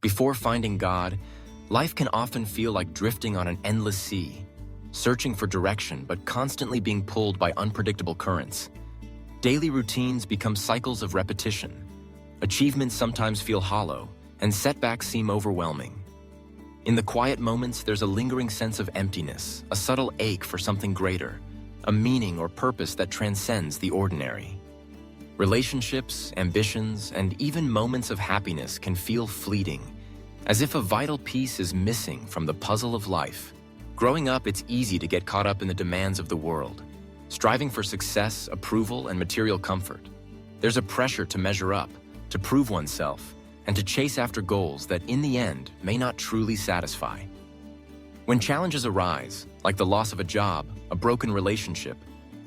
Before finding God, life can often feel like drifting on an endless sea, searching for direction but constantly being pulled by unpredictable currents. Daily routines become cycles of repetition. Achievements sometimes feel hollow, and setbacks seem overwhelming. In the quiet moments, there's a lingering sense of emptiness, a subtle ache for something greater, a meaning or purpose that transcends the ordinary. Relationships, ambitions, and even moments of happiness can feel fleeting, as if a vital piece is missing from the puzzle of life. Growing up, it's easy to get caught up in the demands of the world, striving for success, approval, and material comfort. There's a pressure to measure up, to prove oneself, and to chase after goals that in the end may not truly satisfy. When challenges arise, like the loss of a job, a broken relationship,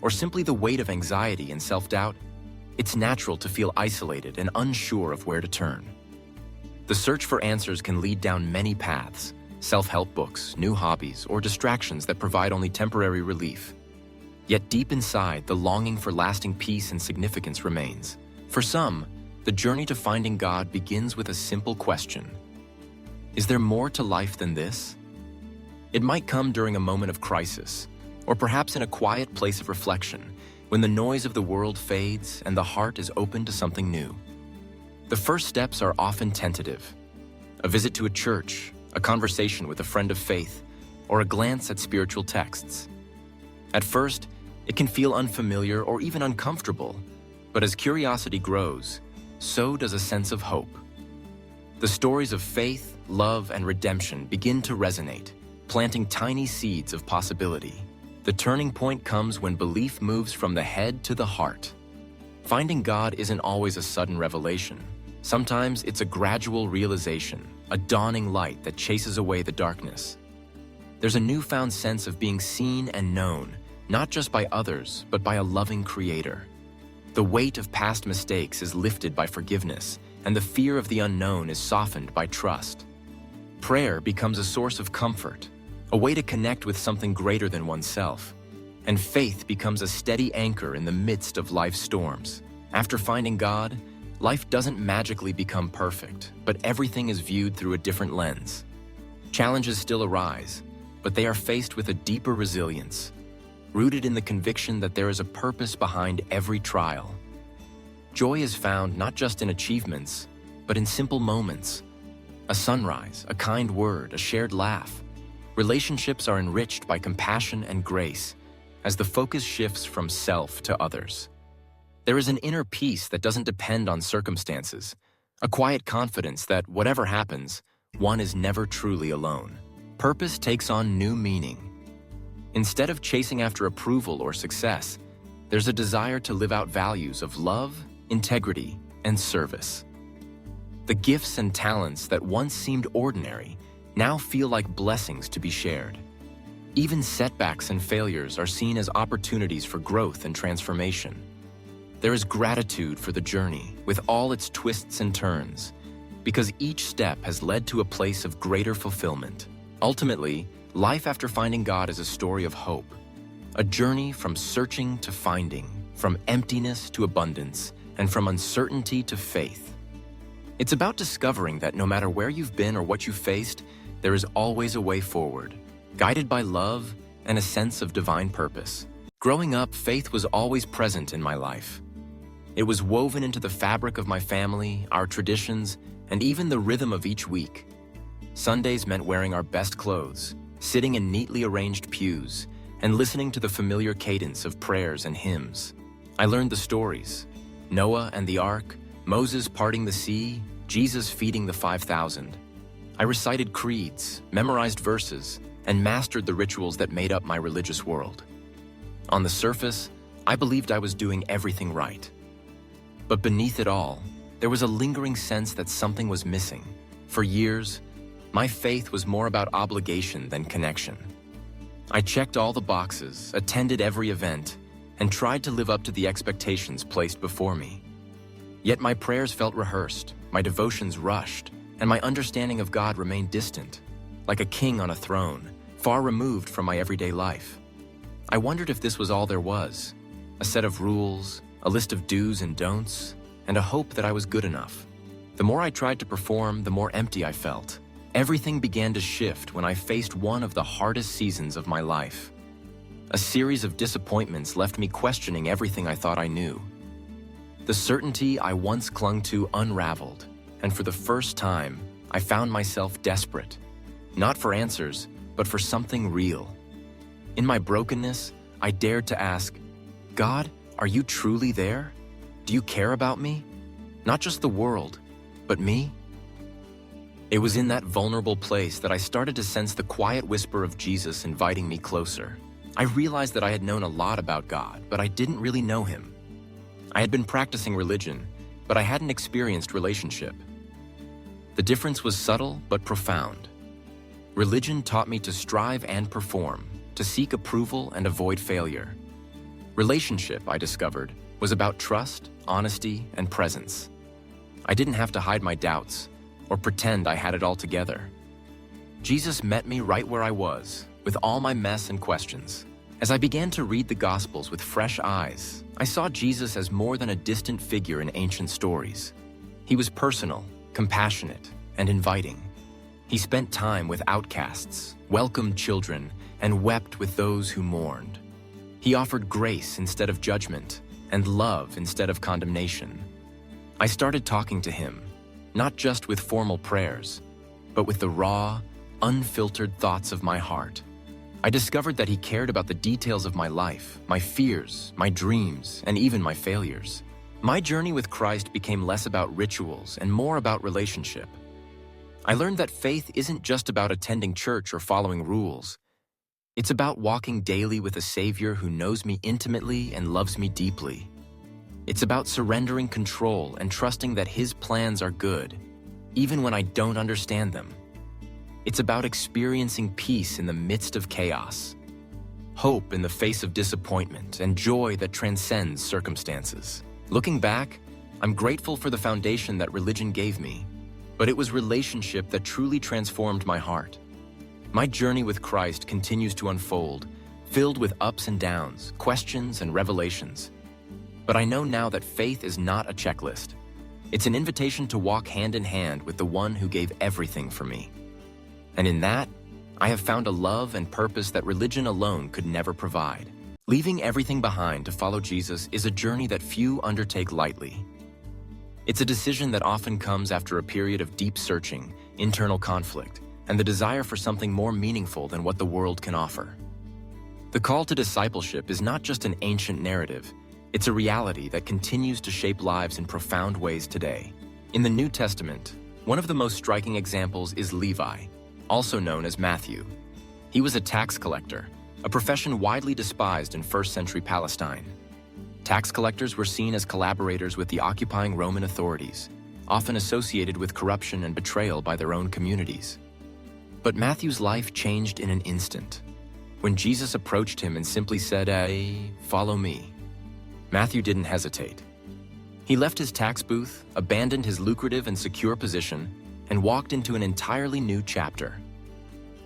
or simply the weight of anxiety and self-doubt, it's natural to feel isolated and unsure of where to turn. The search for answers can lead down many paths: self-help books, new hobbies, or distractions that provide only temporary relief. Yet deep inside, the longing for lasting peace and significance remains. For some, the journey to finding God begins with a simple question: is there more to life than this? It might come during a moment of crisis, or perhaps in a quiet place of reflection, when the noise of the world fades and the heart is open to something new. The first steps are often tentative: a visit to a church, a conversation with a friend of faith, or a glance at spiritual texts. At first, it can feel unfamiliar or even uncomfortable, but as curiosity grows, so does a sense of hope. The stories of faith, love, and redemption begin to resonate, planting tiny seeds of possibility. The turning point comes when belief moves from the head to the heart. Finding God isn't always a sudden revelation. Sometimes it's a gradual realization, a dawning light that chases away the darkness. There's a newfound sense of being seen and known, not just by others, but by a loving Creator. The weight of past mistakes is lifted by forgiveness, and the fear of the unknown is softened by trust. Prayer becomes a source of comfort, a way to connect with something greater than oneself, and faith becomes a steady anchor in the midst of life's storms. After finding God, life doesn't magically become perfect, but everything is viewed through a different lens. Challenges still arise, but they are faced with a deeper resilience, rooted in the conviction that there is a purpose behind every trial. Joy is found not just in achievements, but in simple moments: a sunrise, a kind word, a shared laugh. Relationships are enriched by compassion and grace as the focus shifts from self to others. There is an inner peace that doesn't depend on circumstances, a quiet confidence that whatever happens, one is never truly alone. Purpose takes on new meaning. Instead of chasing after approval or success, there's a desire to live out values of love, integrity, and service. The gifts and talents that once seemed ordinary now feel like blessings to be shared. Even setbacks and failures are seen as opportunities for growth and transformation. There is gratitude for the journey, with all its twists and turns, because each step has led to a place of greater fulfillment. Ultimately, life after finding God is a story of hope, a journey from searching to finding, from emptiness to abundance, and from uncertainty to faith. It's about discovering that no matter where you've been or what you've faced, there is always a way forward, guided by love and a sense of divine purpose. Growing up, faith was always present in my life. It was woven into the fabric of my family, our traditions, and even the rhythm of each week. Sundays meant wearing our best clothes, sitting in neatly arranged pews, and listening to the familiar cadence of prayers and hymns. I learned the stories: Noah and the ark, Moses parting the sea, Jesus feeding the 5,000. I recited creeds, memorized verses, and mastered the rituals that made up my religious world. On the surface, I believed I was doing everything right. But beneath it all, there was a lingering sense that something was missing. For years, my faith was more about obligation than connection. I checked all the boxes, attended every event, and tried to live up to the expectations placed before me. Yet my prayers felt rehearsed, my devotions rushed, and my understanding of God remained distant, like a king on a throne, far removed from my everyday life. I wondered if this was all there was: a set of rules, a list of do's and don'ts, and a hope that I was good enough. The more I tried to perform, the more empty I felt. Everything began to shift when I faced one of the hardest seasons of my life. A series of disappointments left me questioning everything I thought I knew. The certainty I once clung to unraveled, and for the first time, I found myself desperate. Not for answers, but for something real. In my brokenness, I dared to ask, God, are you truly there? Do you care about me? Not just the world, but me? It was in that vulnerable place that I started to sense the quiet whisper of Jesus inviting me closer. I realized that I had known a lot about God, but I didn't really know Him. I had been practicing religion, but I hadn't experienced relationship. The difference was subtle but profound. Religion taught me to strive and perform, to seek approval and avoid failure. Relationship, I discovered, was about trust, honesty, and presence. I didn't have to hide my doubts or pretend I had it all together. Jesus met me right where I was, with all my mess and questions. As I began to read the Gospels with fresh eyes, I saw Jesus as more than a distant figure in ancient stories. He was personal, compassionate, and inviting. He spent time with outcasts, welcomed children, and wept with those who mourned. He offered grace instead of judgment, and love instead of condemnation. I started talking to Him, not just with formal prayers, but with the raw, unfiltered thoughts of my heart. I discovered that He cared about the details of my life, my fears, my dreams, and even my failures. My journey with Christ became less about rituals and more about relationship. I learned that faith isn't just about attending church or following rules. It's about walking daily with a Savior who knows me intimately and loves me deeply. It's about surrendering control and trusting that His plans are good, even when I don't understand them. It's about experiencing peace in the midst of chaos, hope in the face of disappointment, and joy that transcends circumstances. Looking back, I'm grateful for the foundation that religion gave me, but it was relationship that truly transformed my heart. My journey with Christ continues to unfold, filled with ups and downs, questions and revelations. But I know now that faith is not a checklist. It's an invitation to walk hand in hand with the one who gave everything for me. And in that, I have found a love and purpose that religion alone could never provide. Leaving everything behind to follow Jesus is a journey that few undertake lightly. It's a decision that often comes after a period of deep searching, internal conflict, and the desire for something more meaningful than what the world can offer. The call to discipleship is not just an ancient narrative, it's a reality that continues to shape lives in profound ways today. In the New Testament, one of the most striking examples is Levi, also known as Matthew. He was a tax collector, a profession widely despised in first-century Palestine. Tax collectors were seen as collaborators with the occupying Roman authorities, often associated with corruption and betrayal by their own communities. But Matthew's life changed in an instant. When Jesus approached him and simply said, "Hey, follow me," Matthew didn't hesitate. He left his tax booth, abandoned his lucrative and secure position, and walked into an entirely new chapter.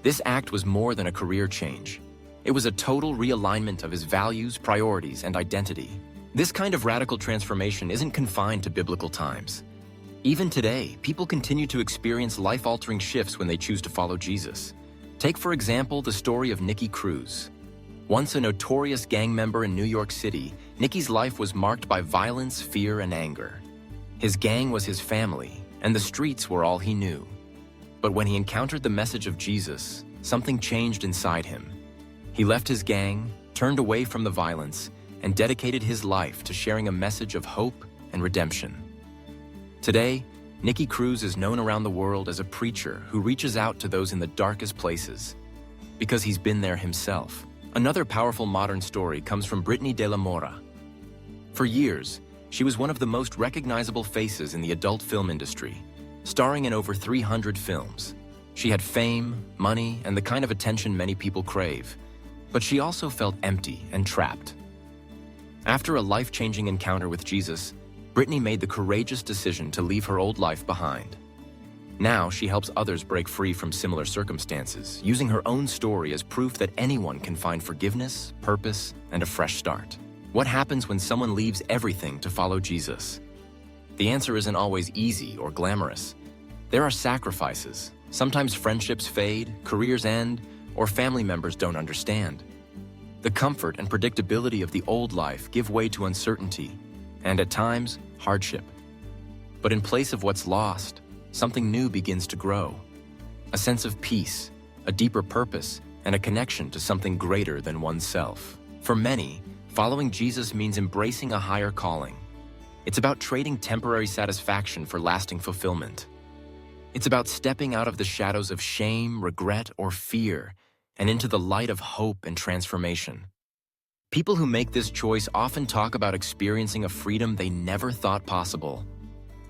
This act was more than a career change. It was a total realignment of his values, priorities, and identity. This kind of radical transformation isn't confined to biblical times. Even today, people continue to experience life-altering shifts when they choose to follow Jesus. Take, for example, the story of Nicky Cruz. Once a notorious gang member in New York City, Nicky's life was marked by violence, fear, and anger. His gang was his family, and the streets were all he knew. But when he encountered the message of Jesus, something changed inside him. He left his gang, turned away from the violence, and dedicated his life to sharing a message of hope and redemption. Today, Nicky Cruz is known around the world as a preacher who reaches out to those in the darkest places, because he's been there himself. Another powerful modern story comes from Brittany de la Mora. For years, she was one of the most recognizable faces in the adult film industry, starring in over 300 films. She had fame, money, and the kind of attention many people crave, but she also felt empty and trapped. After a life-changing encounter with Jesus, Brittany made the courageous decision to leave her old life behind. Now she helps others break free from similar circumstances, using her own story as proof that anyone can find forgiveness, purpose, and a fresh start. What happens when someone leaves everything to follow Jesus? The answer isn't always easy or glamorous. There are sacrifices. Sometimes friendships fade, careers end, or family members don't understand. The comfort and predictability of the old life give way to uncertainty, and at times, hardship. But in place of what's lost, something new begins to grow. A sense of peace, a deeper purpose, and a connection to something greater than oneself. For many, following Jesus means embracing a higher calling. It's about trading temporary satisfaction for lasting fulfillment. It's about stepping out of the shadows of shame, regret, or fear and into the light of hope and transformation. People who make this choice often talk about experiencing a freedom they never thought possible.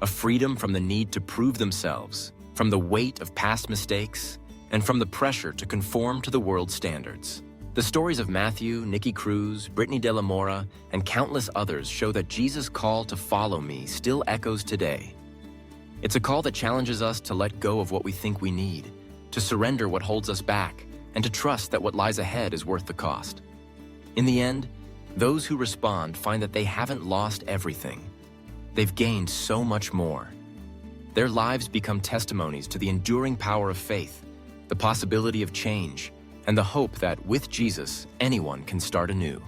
A freedom from the need to prove themselves, from the weight of past mistakes, and from the pressure to conform to the world's standards. The stories of Matthew, Nikki Cruz, Brittany De La Mora, and countless others show that Jesus' call to follow me still echoes today. It's a call that challenges us to let go of what we think we need, to surrender what holds us back, and to trust that what lies ahead is worth the cost. In the end, those who respond find that they haven't lost everything. They've gained so much more. Their lives become testimonies to the enduring power of faith, the possibility of change, and the hope that with Jesus, anyone can start anew.